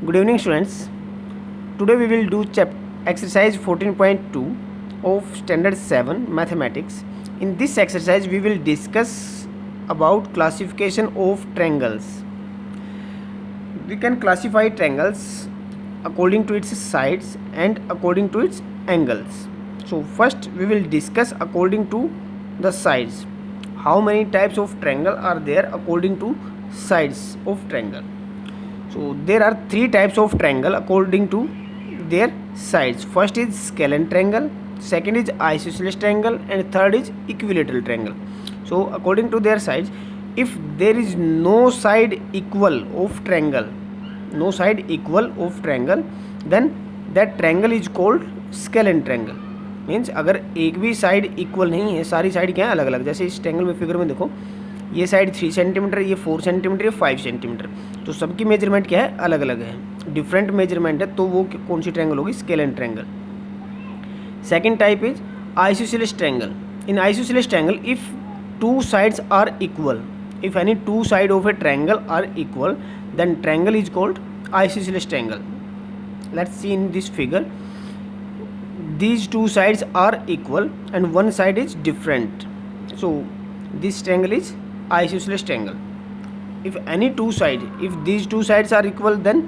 Good evening, students. Today we will do exercise 14.2 of standard 7 mathematics. In this exercise we will discuss about classification of triangles. We can classify triangles according to its sides and according to its angles. So first we will discuss according to the sides. How many types of triangle are there according to sides of triangle? So there are three types of triangle according to their sides. First is scalene triangle, second is isosceles triangle, and third is equilateral triangle. So according to their sides, if there is no side equal of triangle, then that triangle is called scalene triangle. Means अगर एक भी side equal नहीं है, सारी side क्या है अलग अलग. जैसे इस ट्रायंगल में फिगर में देखो, ये साइड 3 सेंटीमीटर, ये 4 सेंटीमीटर, ये 5 सेंटीमीटर, तो सबकी मेजरमेंट क्या है अलग अलग है, डिफरेंट मेजरमेंट है. तो वो कौन सी ट्रायंगल होगी? Scalene triangle. Second type is isosceles triangle. In isosceles triangle if two sides are equal, if any two side of a triangle are equal, then triangle is called isosceles triangle. Let's see in this figure. These two sides are equal and one side is different, so this triangle is isosceles triangle. If these two sides are equal, then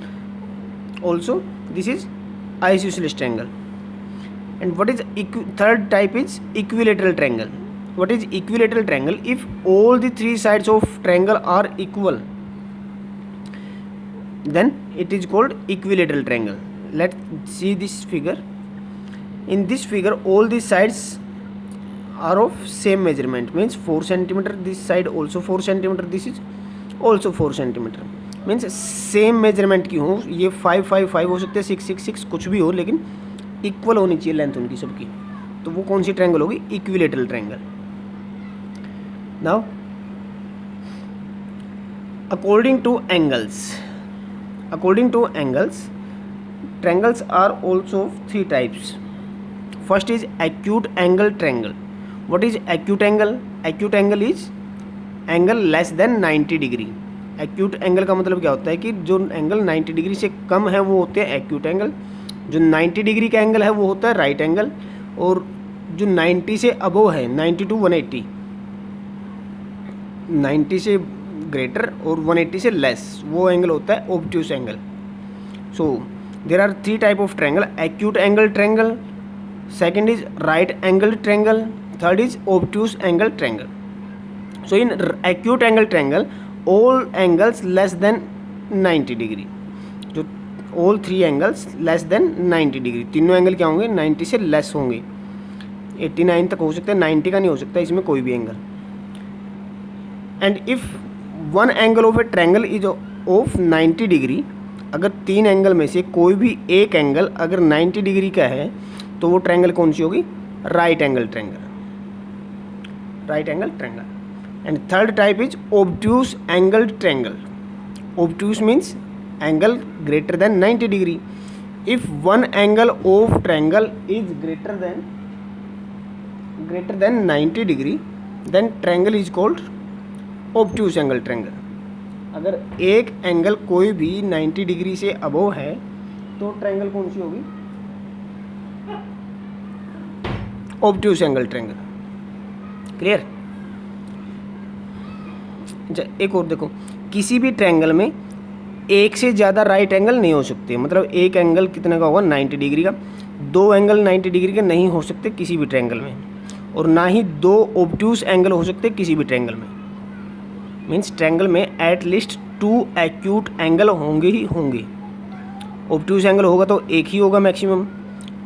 also this is isosceles triangle. And what is third type is equilateral triangle. What is equilateral triangle? If all the three sides of triangle are equal, then it is called equilateral triangle. Let's see this figure. In this figure all the sides are of same measurement, means 4 centimeter, this side also 4 centimeter, this is also 4 centimeter, means same measurement की हो. ये 5 5 5 हो सकते हैं, 6 6 6 कुछ भी हो, लेकिन इक्वल होनी चाहिए लेंथ उनकी सबकी. तो वो कौन सी ट्रायंगल होगी? Equilateral triangle. Now according to angles triangles are also of three types. First is acute angle triangle. What is acute angle? Acute angle is angle less than 90 degree. acute angle का मतलब क्या होता है कि जो angle 90 degree से कम है वो होते हैं acute angle. जो 90 डिग्री का एंगल है वो होता है right angle. और जो 90 से अबव है, 90 to 180, 90 से ग्रेटर और 180 से लेस, वो एंगल होता है obtuse angle. So there are three type of triangle. Acute angle triangle, second is right angle triangle, third is obtuse angle triangle. So in acute angle triangle all angles less than 90 degree, जो all three angles less than 90 degree, तीनों angle क्या होंगे? 90 से less होंगे. 89 तक हो सकता है, 90 का नहीं हो सकता इसमें कोई भी angle. And if one angle of a triangle is of 90 degree, अगर तीन एंगल में से कोई भी एक एंगल अगर 90 डिग्री का है तो वो ट्रायंगल कौन सी होगी? Right angle triangle. And third type is obtuse angle triangle. obtuse means angle greater than 90 degree. If one angle of triangle is greater than 90 degree, then triangle is called obtuse angle triangle. अगर एक angle कोई भी 90 degree से above है तो triangle कौन सी होगी? obtuse angle triangle. क्लियर? एक और देखो, किसी भी ट्रायंगल में एक से ज़्यादा राइट एंगल नहीं हो सकते. मतलब एक एंगल कितने का होगा? 90 डिग्री का. दो एंगल 90 डिग्री के नहीं हो सकते किसी भी ट्रायंगल में, और ना ही दो obtuse एंगल हो सकते किसी भी ट्रायंगल में. मीन्स ट्रायंगल में एट लीस्ट 2 एक्यूट एंगल होंगे ही होंगे. obtuse एंगल होगा तो एक ही होगा मैक्सिमम,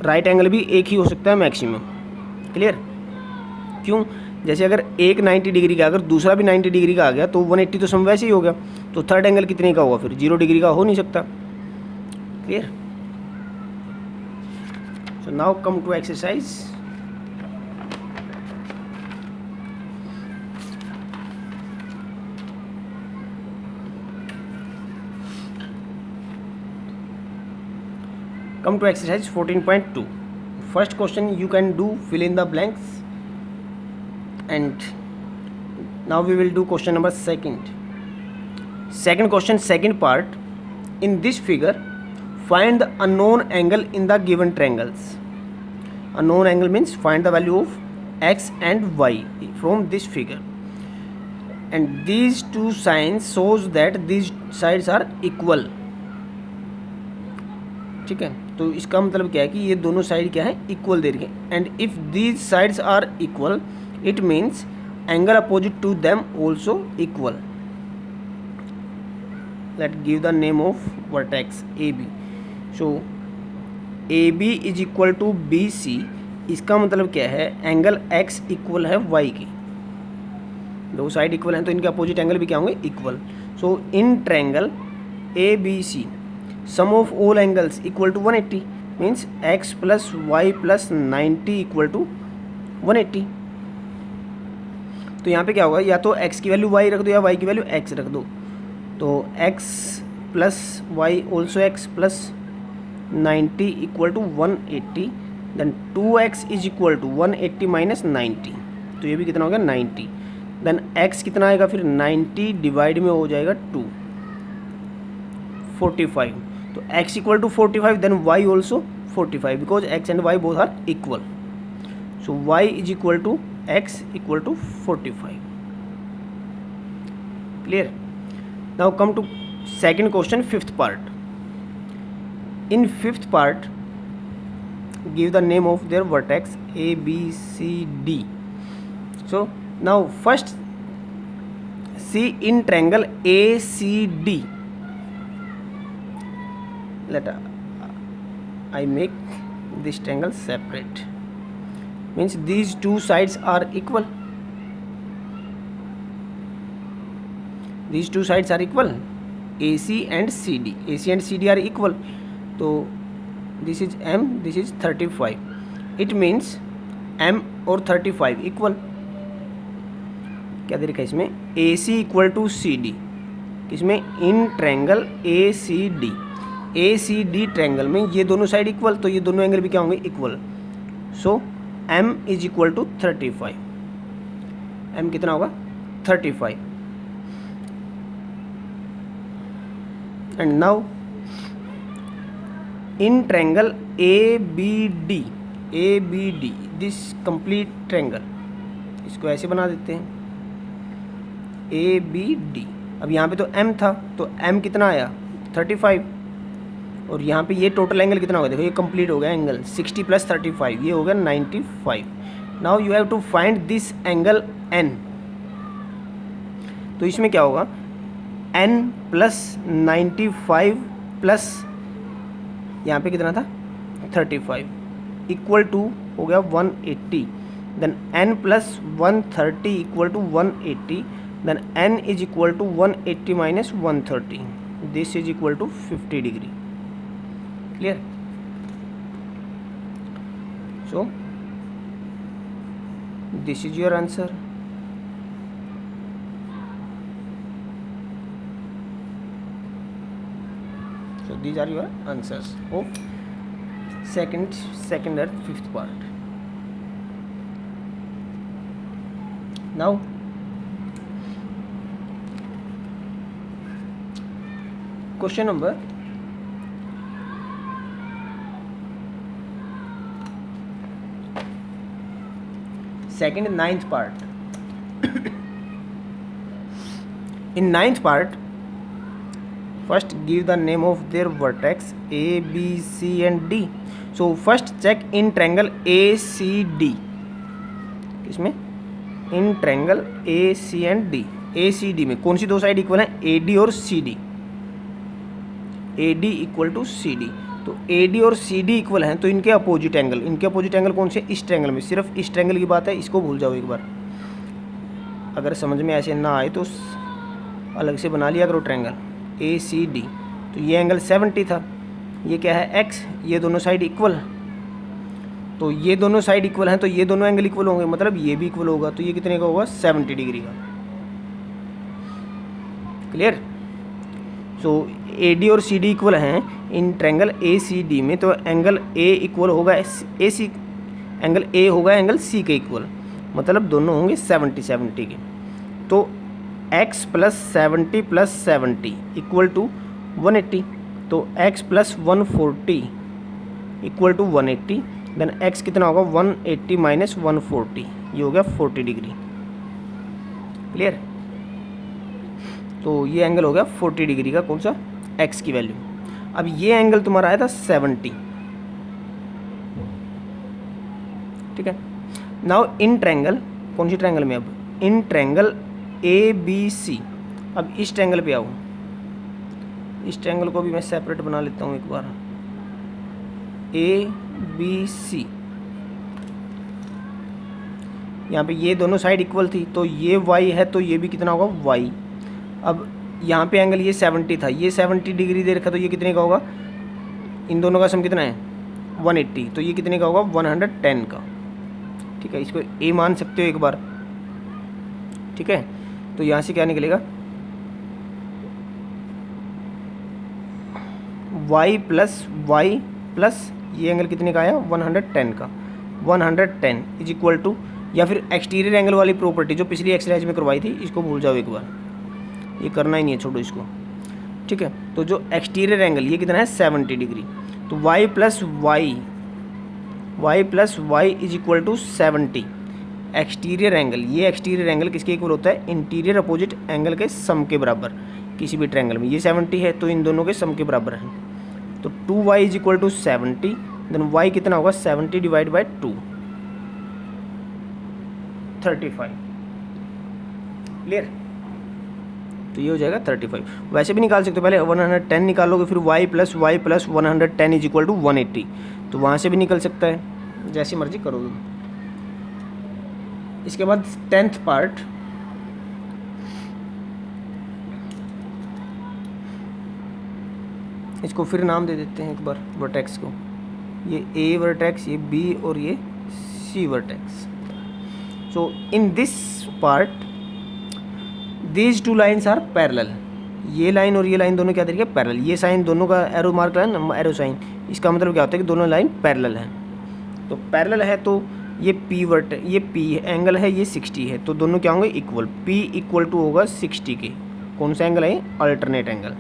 राइट एंगल भी एक ही हो सकता है मैक्सिमम. क्लियर? क्यों? जैसे अगर एक 90 डिग्री का अगर दूसरा भी 90 डिग्री का आ गया तो 180 तो सम वैसे ही हो गया. तो थर्ड एंगल कितने का होगा? फिर 0 डिग्री का हो नहीं सकता. Clear? So now come to exercise. Come to exercise 14.2. First question you can do fill in the blanks, and now we will do question number second question, second part. In this figure find the unknown angle in the given triangles. Unknown angle means find the value of x and y from this figure, and these two signs shows that these sides are equal. ठीक है, तो इसका मतलब क्या है कि ये दोनों साइड क्या है, इक्वल दे रही है. And if these sides are equal it means angle opposite to them also equal. Let give the name of vertex A B. So A B is equal to B C. इसका मतलब क्या है, angle X equal है Y की. दो side equal हैं तो इनके अपोजिट एंगल भी क्या होंगे, equal. So in triangle A B C sum of all angles equal to 180 means X plus Y plus 90 equal to 180. तो यहाँ पे क्या होगा, या तो x की वैल्यू y रख दो या y की वैल्यू x रख दो. तो x plus Y also x plus 90 equal to 180. Then 2x is equal to 180 minus 90. तो ये भी कितना हो गया, 90. देन x कितना आएगा फिर, 90 डिवाइड में हो जाएगा 2, 45. तो x equal to 45 then y also 45 because x and y both are equal. So y is equal to x equal to 45. Clear. Now come to second question, fifth part. In fifth part give the name of their vertex A, B, C, D. So now first see in triangle ACD. Let I make this triangle separate. Means these two sides are equal. These two sides are equal. AC and CD. AC and CD are equal. So this is M, this is 35. It means M और 35 equal. क्या दे रखा है इसमें, AC equal to CD. किसमें, in triangle ACD. ACD triangle में ये दोनों साइड इक्वल, तो ये दोनों एंगल भी क्या होंगे, equal. So M is equal to 35. M कितना होगा, 35. And now in triangle ABD, ABD this complete triangle, इसको ऐसे बना देते हैं ABD. अब यहाँ पे तो M था, तो M कितना आया, 35. और यहाँ पे ये टोटल एंगल कितना होगा, देखो ये कंप्लीट हो गया एंगल 60 प्लस 35, ये हो गया 95. Now you have to find this angle N. तो इसमें क्या होगा, N प्लस 95 प्लस यहाँ पे कितना था, 35 इक्वल टू हो गया 180. Then n plus 130 equal to 180. Then n is equal to 180 minus 130. This is equal to 50 degree. Clear. So this is your answer. So these are your answers of second and fifth part. Now question number second and ninth part. In ninth part, first give the name of their vertex A, B, C and D. So first check in triangle ACD. किसमें, in triangle AC and D. ACD में कौन सी दो side equal हैं, AD और CD. AD equal to CD. तो AD और CD equal हैं तो इनके अपोजिट एंगल कौन से, इस ट्रायंगल में. सिर्फ इस ट्रायंगल की बात है, इसको भूल जाओ एक बार. अगर समझ में ऐसे ना आए तो अलग से बना लिया करो ट्रायंगल ACD. तो ये एंगल 70 था, ये क्या है x, ये दोनों साइड इक्वल. तो ये दोनों साइड इक्वल हैं तो ये दोनों एंगल इक्वल होंगे, मतलब ये भी इक्वल होगा. तो ये कितने का होगा, 70 डिग्री का. क्लियर. सो AD और CD इक्वल हैं इन ट्रायंगल ACD में. तो एंगल A इक्वल होगा AC, एंगल A होगा एंगल C के इक्वल, मतलब दोनों होंगे 70 के. तो x plus 70 plus 70 equal to 180. तो x plus 140 equal to 180, then x कितना होगा 180 माइनस 140, ये हो गया 40 डिग्री। क्लियर? तो ये एंगल हो गया 40 डिग्री का, कौन सा, x की वैल्यू। अब ये एंगल तुम्हारा आया था 70, ठीक है। नाउ इन ट्रायंगल, कौन सी ट्रायंगल में, अब इन ट्रायंगल ABC, अब इस ट्रायंगल पे आओ, इस ट्रायंगल को भी मैं सेपरेट बना लेता हूँ एक बार, ABC, यहाँ पे ये दोनों साइड इक्वल थी, तो ये y है तो ये भी कितना होगा y। अब यहाँ पे एंगल ये 70 था, ये 70 डिग्री दे रखा, तो ये कितने का होगा, इन दोनों का सम कितना है 180, तो ये कितने का होगा 110 का, ठीक है। इसको a मान सकते हो एक बार, ठीक है। तो यहाँ से क्या निकलेगा, y प्लस ये एंगल कितने का आया 110 का, 110 इज इक्वल टू, या फिर एक्सटीरियर एंगल वाली प्रॉपर्टी जो पिछली एक्सरसाइज में करवाई थी, इसको भूल जाओ एक बार, ये करना ही नहीं है, छोड़ो इसको, ठीक है। तो जो एक्सटीरियर एंगल ये कितना है 70 डिग्री, तो y plus Y is equal to 70। Exterior angle, ये एक्सटीरियर एंगल किसके इक्वल होता है, इंटीरियर अपोजिट एंगल के सम के बराबर किसी भी ट्रायंगल में। ये 70 है तो इन दोनों के सम के बराबर है, तो 2y is equal to 70, then y कितना होगा 70 डिवाइड बाई 2, 35। क्लियर? तो ये हो जाएगा 35। वैसे भी निकाल सकते हो, पहले 110 निकालोगे, फिर y plus 110 is equal to 180, तो वहाँ से भी निकल सकता है, जैसी मर्जी करोगे। इसके बाद 10th पार्ट, इसको फिर नाम दे देते हैं एक बार वर्टेक्स को, ये A वर्टेक्स, ये B और ये C vertex. So in this part these two lines are parallel, ये लाइन और ये लाइन दोनों क्या तरीके पैरेलल, ये साइन दोनों का arrow mark line arrow sign, इसका मतलब क्या होता है कि दोनों लाइन पैरेलल हैं। तो पैरेलल है तो ये ये P एंगल है, ये 60 है, तो दोनों क्या होंगे इक्वल, P इक्वल टू होगा 60 के, कौन सा एंगल है, अल्टरनेट एंगल,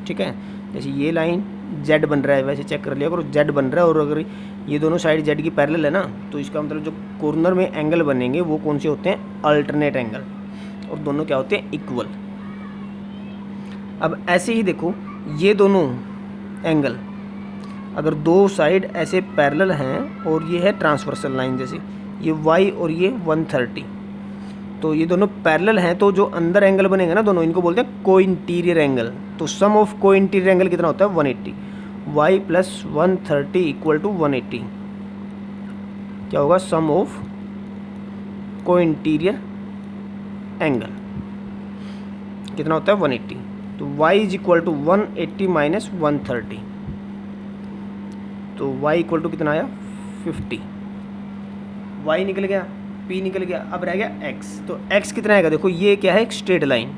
ठीक है। जैसे ये लाइन Z बन रहा है, वैसे चेक कर लिया करो Z बन रहा है, और अगर ये दोनों साइड Z की पैरेलल है ना, तो इसका मतलब जो कॉर्नर में एंगल बनेंगे वो कौन से होते हैं, अल्टरनेट एंगल, और दोनों क्या होते हैं इक्वल। अब ऐसे ही देखो, ये दोनों एंगल अगर दो साइड ऐसे पैरेलल हैं और ये है ट्रांसवर्सल लाइन, जैसे ये y और ये 130, तो ये दोनों पैरेलल हैं, तो जो अंदर एंगल बनेगा ना दोनों, इनको बोलते हैं को इंटीरियर एंगल। तो सम ऑफ को इंटीरियर एंगल कितना होता है 180, y प्लस 130 इक्वल टू 180, क्या होगा सम ऑफ को इंटीरियर एंगल कितना होता है 180, तो y is equal to 180 minus 130, तो y इक्वल टू कितना आया 50, y निकल गया, p निकल गया, अब रह गया x। तो x कितना आएगा, देखो ये क्या है, एक स्ट्रेट लाइन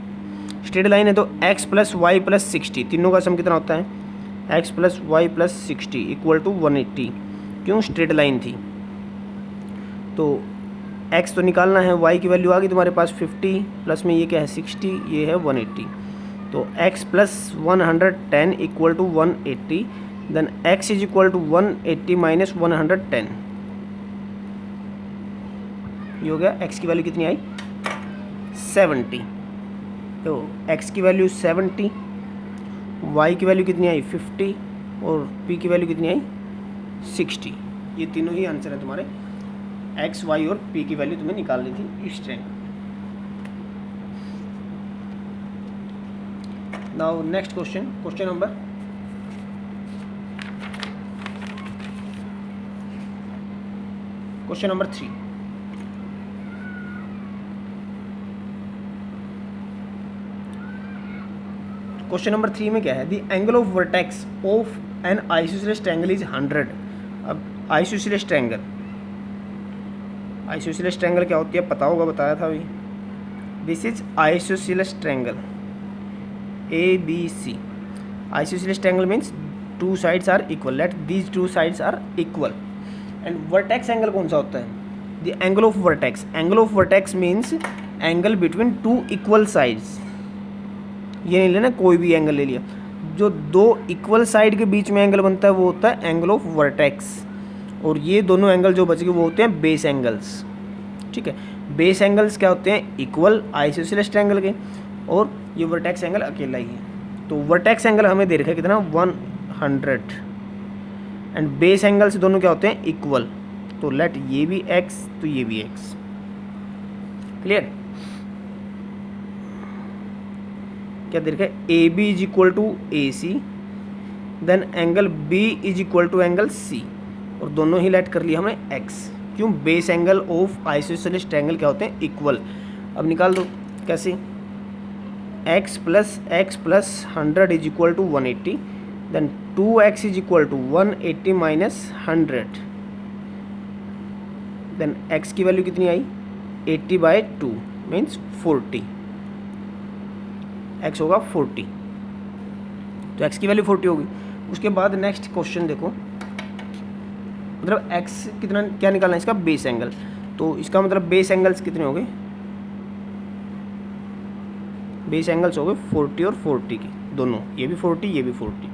है, तो x प्लस वाई प्लस 60, तीनों का सम कितना होता है, x plus Y plus 60 equal to 180, क्यों, स्ट्रेट लाइन थी। तो x तो निकालना है, y की वैल्यू आ गई तुम्हारे पास 50, प्लस में ये क्या है 60, ये है 180, तो x plus 110 equal to 180, then x is equal to 180 minus 110, ये हो गया। x की वैल्यू कितनी आई 70, तो x की वैल्यू 70, y की वैल्यू कितनी आई 50 और p की वैल्यू कितनी आई 60। ये तीनों ही आंसर है तुम्हारे, x, y और p की वैल्यू तुम्हें निकालनी थी इस trend. Now next question number question number 3। Question number 3 में क्या है, the angle of vertex of an isosceles triangle is 100। अब आइसोसेलेस ट्रायंगल क्या होती है पता होगा, बताया था अभी। This is isosceles triangle ABC। Isosceles triangle means two sides are equal, let these two sides are equal. And vertex angle कौन सा होता है, the angle of vertex means angle between two equal sides, ये नहीं लेना कोई भी angle ले लिया, जो दो इक्वल साइड के बीच में एंगल बनता है वो होता है एंगल ऑफ वर्टेक्स, और ये दोनों एंगल जो बच गए वो होते हैं बेस एंगल्स। ठीक है, बेस एंगल्स क्या होते हैं, इक्वल आइसोसेलेस ट्रायंगल के, और ये वर्टेक्स एंगल अकेला ही है। तो वर्टेक्स एंगल हमें दे रखा है कितना 100, एंड बेस एंगल से दोनों क्या होते हैं इक्वल, तो लेट ये भी x तो ये भी x। क्लियर, क्या दे रखा है, A B is equal to A C, then angle B is equal to angle C, और दोनों ही लेट कर लिया हमने x। क्यों, base angle of isosceles triangle क्या होते हैं इक्वल। अब निकाल दो कैसे, x plus 100 is equal to 180, then 2x is equal to 180 minus 100, then x की वैल्यू कितनी आई 80/2 मीन्स 40, x होगा 40, तो x की वैल्यू 40 होगी। उसके बाद नेक्स्ट क्वेश्चन देखो, मतलब x कितना क्या निकालना है इसका बेस एंगल, तो इसका मतलब बेस एंगल्स कितने हो गए, बेस एंगल्स हो गए 40 और 40 के दोनों, ये भी 40 ये भी 40।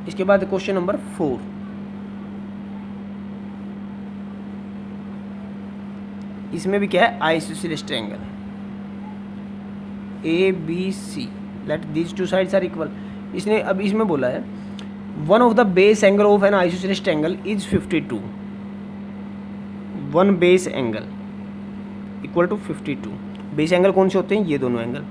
इसके बाद क्वेश्चन नंबर 4, इसमें भी क्या है isosceles triangle A B C, let these two sides are equal. इसने अब इसमें बोला है one of the base angle of an isosceles triangle is 52, one base angle equal to 52। Base angle कौन से होते हैं, ये दोनों एंगल,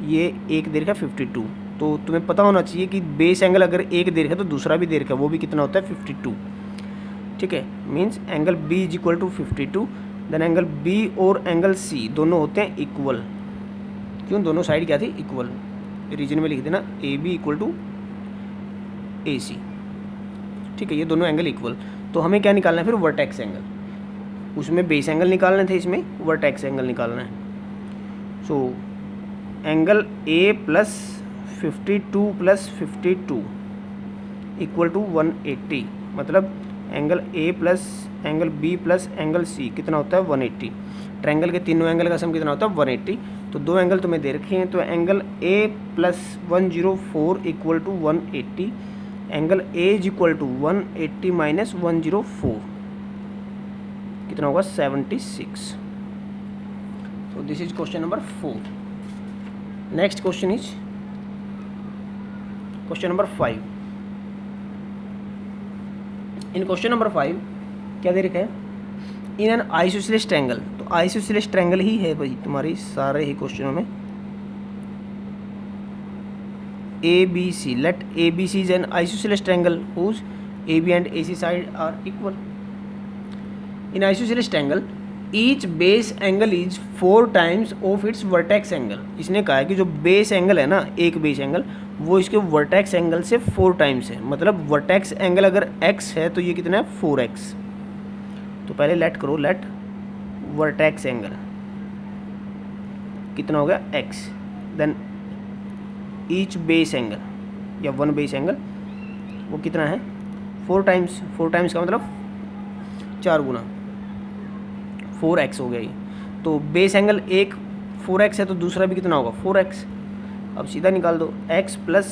ये एक दे रखा है 52, तो तुम्हें पता होना चाहिए कि बेस एंगल अगर एक दे रखा है तो दूसरा भी दे रखा है, वो भी कितना होता है 52। ठीक है, means angle B is equal to 52, then angle B और एंगल सी दोनों होते हैं इक्वल। क्यों, दोनों साइड क्या थी इक्वल, रीजन में लिख देना A B equal to A सी। ठीक है, ये दोनों एंगल इक्वल, तो हमें क्या निकालना है फिर वर्टेक्स एंगल, उसमें बेस एंगल निकालने थे, इसमें वर्टेक्स एंगल निकालना है। So angle A plus 52 plus 52 equal to 180, मतलब angle A plus angle B plus angle C कितना होता है 180। ट्रायंगल के तीनों एंगल का सम कितना होता है 180, तो दो एंगल तुम्हें दे रखे हैं, तो angle A plus 104 equal to 180, angle A is equal to 180 minus 104 कितना होगा 76। तो this is question number 4। Next question is question number 5। In question number 5 क्या दे रखा है, इन एन आइसोसेलेस ट्रायंगल, तो आइसोसेलेस ट्रायंगल ही है भाई तुम्हारी सारे ही क्वेश्चनों में, A B C, let A B C is an isosceles triangle whose A B and A C side are equal. In isosceles triangle each base angle is 4 times of its vertex angle. इसने कहा है कि जो base angle है ना, एक base angle, वो इसके वर्टेक्स एंगल से 4 टाइम्स है, मतलब वर्टेक्स एंगल अगर x है तो ये कितना है 4x। तो पहले लेट करो, लेट वर्टेक्स एंगल कितना हो गया x, then each base angle या वन बेस एंगल वो कितना है 4 टाइम्स, 4 टाइम्स का मतलब 4 गुना 4x हो गया ये। तो बेस एंगल एक 4x है तो दूसरा भी कितना होगा 4x। अब सीधा निकाल दो, x plus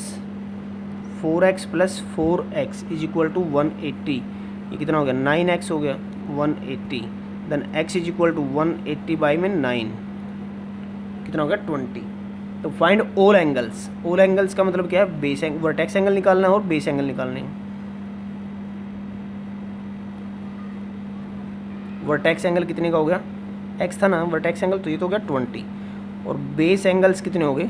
4x plus 4x is equal to 180, ये कितना हो गया 9x हो गया 180, then x is equal to 180 by में 9 कितना हो गया 20। तो find all angles, all angles का मतलब क्या है, बेस एंगल वर्टेक्स एंगल निकालना है और बेस एंगल निकालने हैं। वर्टेक्स एंगल कितने का हो गया, x था ना वर्टेक्स एंगल, तो ये तो हो गया 20, और बेस एंगल्स कितने हो गए,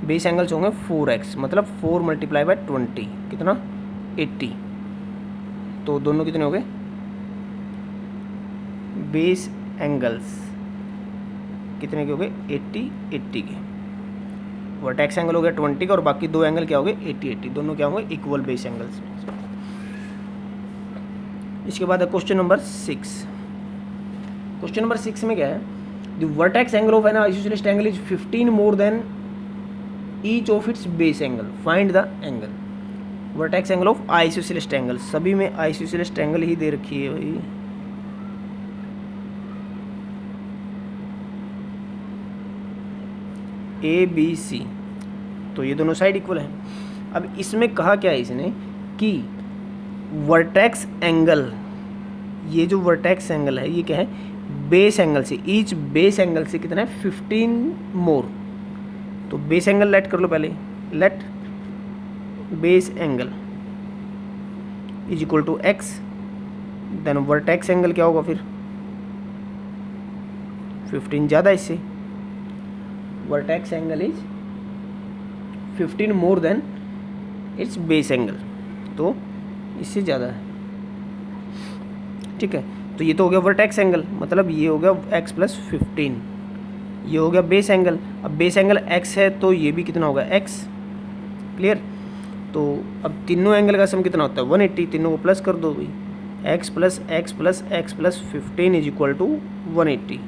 बेस एंगल्स होंगे 4x, मतलब 4 मल्टीप्लाई बाय 20 कितना 80, तो दोनों कितने हो गए बेस एंगल्स कितने के हो गए 80 के। वर्टेक्स एंगल हो गया 20 का और बाकी दो एंगल क्या हो गए 80, दोनों क्या होंगे इक्वल बेस एंगल्स। इसके बाद क्वेश्चन नंबर 6। क्वेश्चन नंबर 6 में क्या है, the vertex angle of an isosceles triangle is 15 more then each of its base angle, find the angle. Vertex angle of isosceles triangle, सभी में आइसोसेलेस ट्रायंगल ही दे रखी है भाई। ABC, तो ये दोनों साइड इक्वल है। अब इसमें कहा क्या है इसने कि वर्टेक्स एंगल, ये जो वर्टेक्स एंगल है ये क्या है, बेस एंगल से, ईच बेस एंगल से कितना है 15 मोर। तो बेस एंगल लेट कर लो पहले, let base angle is equal to x, then vertex angle क्या होगा फिर 15 ज़्यादा इससे, vertex angle is 15 more than its base angle, तो इससे ज़्यादा है। ठीक है, तो ये तो हो गया वर्टेक्स एंगल, मतलब ये हो गया x प्लस 15, ये हो गया बेस एंगल। अब बेस एंगल x है तो ये भी कितना होगा x, क्लियर। तो अब तीनों एंगल का सम कितना होता है 180, तीनों को प्लस कर दो भाई, x plus x plus x plus 15 is equal to 180।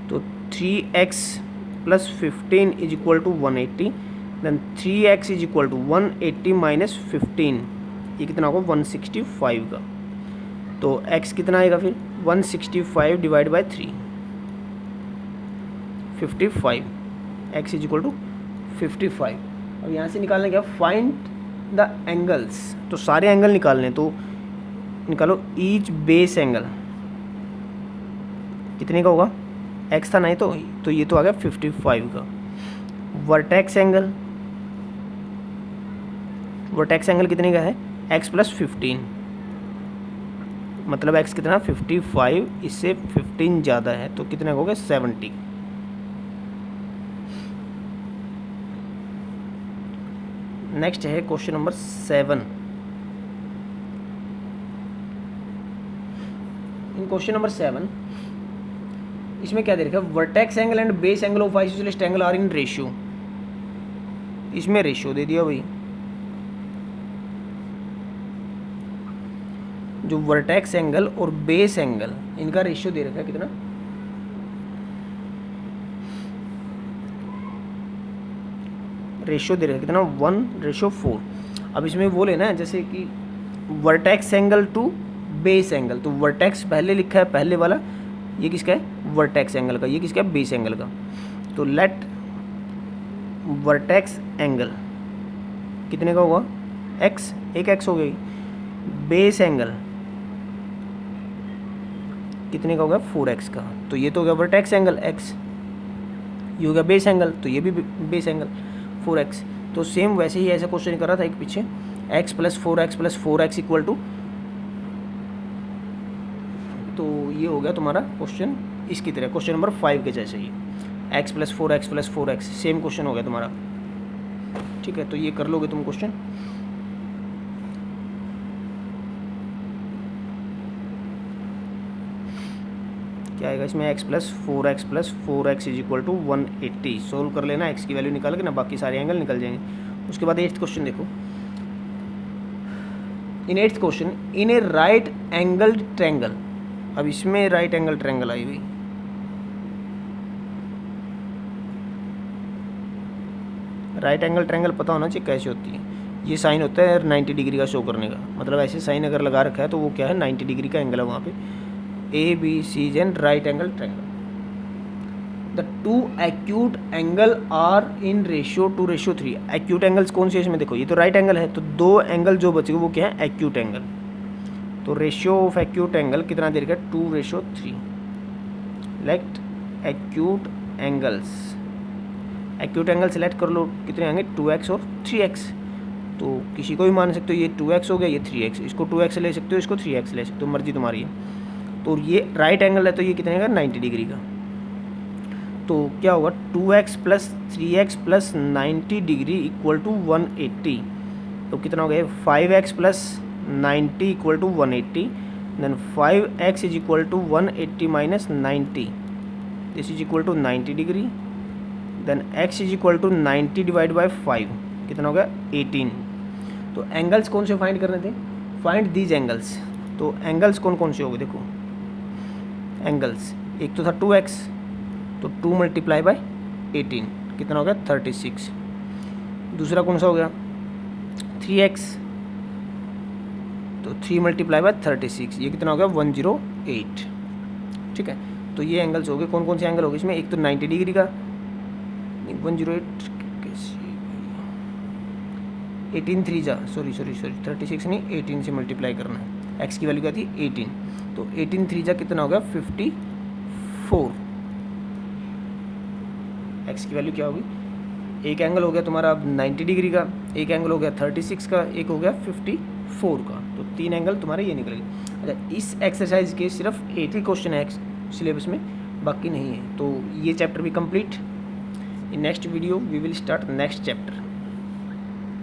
तो 3x plus 15 is equal to 180, then 3x is equal to 180 minus 15, ये कितना होगा 165 का। तो x कितना आएगा फिर 165 divide by 3, 55, x is equal to 55। अब यहाँ से निकालने क्या, फाइंड द एंगल्स, तो सारे एंगल निकालने, तो निकालो ईच बेस एंगल कितने का होगा, x था नहीं तो ये तो आ गया 55 का। वर्टेक्स एंगल, वर्टेक्स एंगल कितने का है x प्लस 15, मतलब x कितना 55, इससे 15 ज़्यादा है तो कितने हो गए 70। नेक्स्ट है question number 7। In question number 7 इसमें क्या दे रखा है, vertex angle and base angle of isosceles triangle are in ratio, इसमें रेशियो दे दिया भाई। जो वर्टेक्स एंगल और बेस एंगल इनका रेशियो दे रखा है कितना, रेशियो दे रखा है कितना 1:4। अब इसमें वो लेना है जैसे कि vertex angle to base angle, तो वर्टेक्स पहले लिखा है पहले वाला, ये किसका है वर्टेक्स एंगल का, ये किसका है बेस एंगल का। तो लेट वर्टेक्स एंगल कितने का होगा x, एक x हो गई, बेस एंगल कितने का होगा 4x का, तो ये तो हो गया वर्टेक्स एंगल x, ये हो गया बेस एंगल, तो ये भी बेस एंगल 4x। तो सेम वैसे ही ऐसा क्वेश्चन कर रहा था एक पीछे, x plus 4x equal to, तो ये हो गया तुम्हारा क्वेश्चन इसकी तरह, क्वेश्चन नंबर 5 के जैसे ही, x plus 4x same question हो गया तुम्हारा। ठीक है, तो ये कर लोगे तुम क्वेश्चन। क्या आएगा इसमें x plus 4x is equal to 180, solve कर लेना, x की वैल्यू निकाल के ना, बाकी सारे एंगल निकल जाएंगे। उसके बाद 8th क्वेश्चन देखो, इन 8th question in A right angled triangle, अब इसमें राइट एंगल ट्रायंगल आई हुई, राइट एंगल ट्रायंगल पता होना चाहिए कैसे होती है। ये साइन होता है 90 डिग्री का शो करने का, मतलब ऐसे साइन अगर लगा रखा है तो वो क्या है 90 डिग्री का एंगल है वहाँ पे। ABC and right angle triangle, the two acute angle are in ratio 2:3। Acute angles कौन से इसमें देखो, ये तो राइट एंगल है, तो दो एंगल जो बचेगा वो क्या है एक्यूट एंगल। तो रेशियो ऑफ एक्यूट एंगल कितना दे रखा है 2:3। Let acute angles, acute angle select कर लो, कितने आएंगे 2x और 3x, तो किसी को भी मान सकते हो, ये 2x हो गया, ये 3x, इसको 2x ले सकते हो, इसको 3x ले सकते हो, मर्जी तुम्हारी है। तो ये राइट एंगल है तो ये कितने का 90 डिग्री का, तो क्या होगा 2x plus 3x plus 90 degree equal to 180, तो कितना हो गया 5x plus 90 equal to 180, then 5x is equal to 180 minus 90, this is equal to 90 degree, then x is equal to 90 divide by 5, कितना हो गया 18। तो एंगल्स कौन से फाइंड करने थे, फाइंड दीज एंगल्स। तो एंगल्स कौन कौन से हो गए देखो, एंगल्स एक तो था 2x, तो 2 मल्टीप्लाई बाई 18 कितना हो गया 36। दूसरा कौन सा हो गया 3x, तो 3 मल्टीप्लाई बाई 36, ये कितना हो गया 108। ठीक है, तो ये एंगल्स हो गए। कौन कौन से एंगल हो गए इसमें, एक तो 90 डिग्री का, नहीं 108 कैसे, 18 3 जा सॉरी 36 नहीं 18 से मल्टीप्लाई करना है। एक्स की वैल्यू क्या थी 18, तो 18 3 जा कितना हो गया 54। एक्स की वैल्यू क्या होगी, एक एंगल हो गया तुम्हारा अब 90 डिग्री का, एक एंगल हो गया 36 का, एक हो गया 54 का, तो 3 एंगल तुम्हारे ये निकल गए। अच्छा इस एक्सरसाइज के सिर्फ 8 ही क्वेश्चन है सिलेबस में, बाकी नहीं है। तो ये चैप्टर भी complete. In next video we will start next chapter.